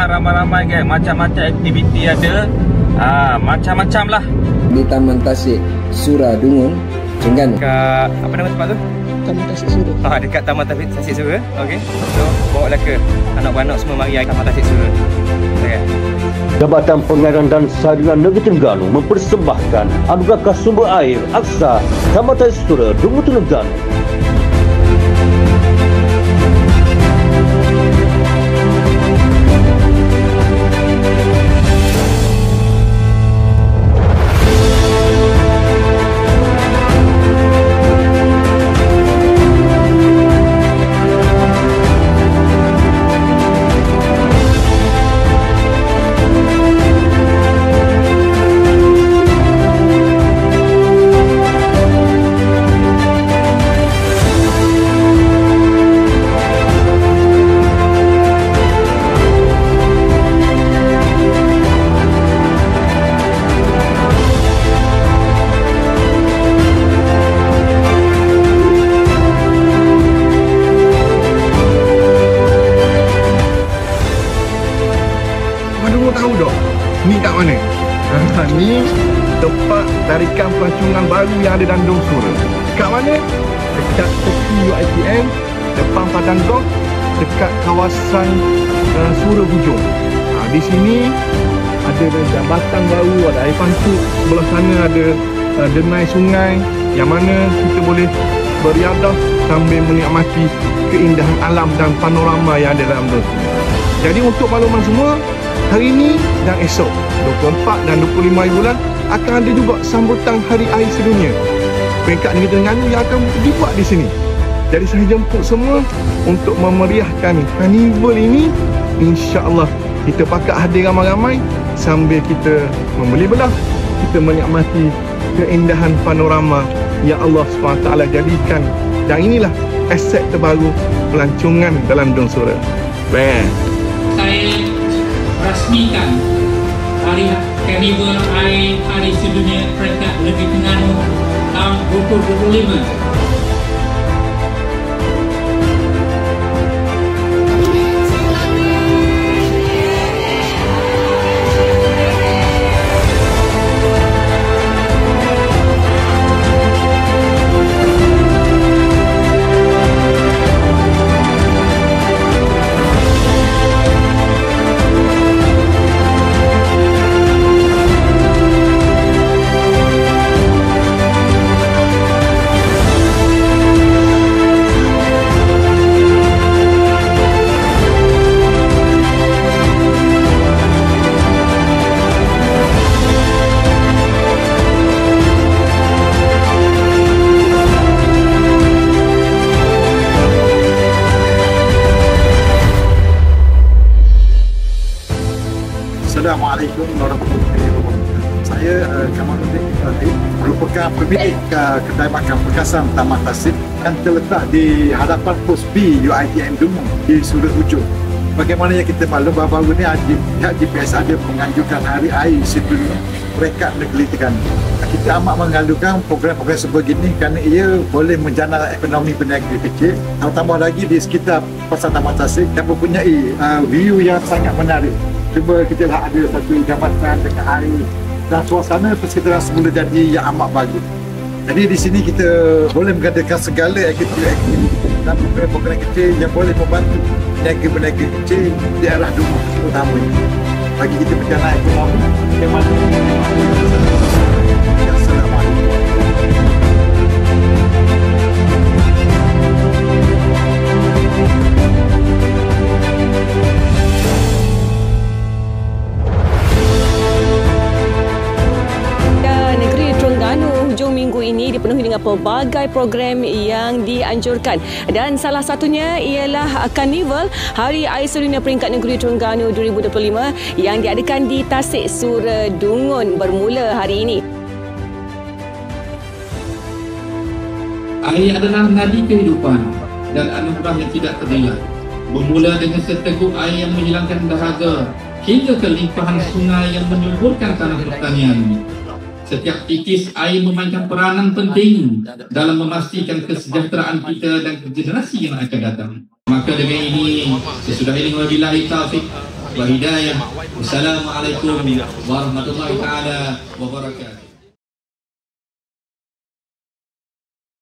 ramai-ramai kan. Macam-macam aktiviti ada. Macam-macam lah. Di Taman Tasik Sura Dungun, Terengganu. Dekat apa nama tempat tu? Taman Tasik Sura. Dekat Taman Tasik Sura. Okey. So, bawa lah ke anak-anak semua mari Taman Tasik Sura. Okay. Jabatan Pengairan dan Saliran Negeri Terengganu mempersembahkan anugerah sumber air Aksa Taman Tasik Sura Dungun Terengganu. Tahu tak ni kat mana? Ni tempat tarikan pelancongan baru yang ada dalam Dong Sura. Kat mana? Dekat tepi UiTM, depan Padang Golf, dekat kawasan Sura Hujung. Di sini ada jambatan baru, ada air pancuk, sebelah sana ada denai sungai yang mana kita boleh beriadah sambil menikmati keindahan alam dan panorama yang ada dalam Dong Sura. Jadi untuk makluman semua, hari ini dan esok 24 dan 25 bulan akan ada juga sambutan Hari Air Sedunia peringkat negeri Terengganu yang akan dibuat di sini. Jadi saya jemput semua untuk memeriahkan karnival ini. InsyaAllah kita pakat hadir ramai-ramai sambil kita membeli belah, kita menikmati keindahan panorama yang Allah SWT jadikan. Dan inilah aset terbaru pelancongan dalam Dong Sura. Saya rasmikan Hari Karnival Air Hari Sedunia peringkat negeri Terengganu tahun 2025. Assalamualaikum warahmatullahi wabarakatuh. Saya Kamaluddin Ibrahim, merupakan pemilik kedai makan Perkasan Taman Tasik yang terletak di hadapan pos B UiTM Dungun di Sura Hujung. Bagaimana yang kita maklum bahawa ni pihak GPS ada menganjurkan Hari Air Sedunia peringkat negeri Terengganu. Kita amat mengalukan program-program sebegini kerana ia boleh menjana ekonomi peniaga kecil, tambah lagi di sekitar Pasar Taman Tasik yang mempunyai view yang sangat menarik. Cuba kita lihat ada satu jambatan dekat air dan suasana persekitaran semula jadi yang amat bagus. Jadi di sini kita boleh mengadakan segala aktiviti dan program-program kecil yang boleh membantu peniaga-peniaga kecil di daerah Dungun terutamanya. Bagi kita berjalan ekonomi yang mana minggu ini dipenuhi dengan pelbagai program yang dianjurkan dan salah satunya ialah Karnival Hari Air Sedunia peringkat negeri Terengganu 2025 yang diadakan di Tasik Sura Dungun bermula hari ini. Air adalah nadi kehidupan dan anugerah yang tidak ternilai. Bermula dengan seteguk air yang menghilangkan dahaga hingga kelimpahan sungai yang menyuburkan tanah pertanian. Setiap titis air memainkan peranan penting dalam memastikan kesejahteraan kita dan generasi yang akan datang. Maka dengan ini, sesudah ini wabillahi taufik, wa hidayah. Wassalamualaikum warahmatullahi taala wabarakatuh.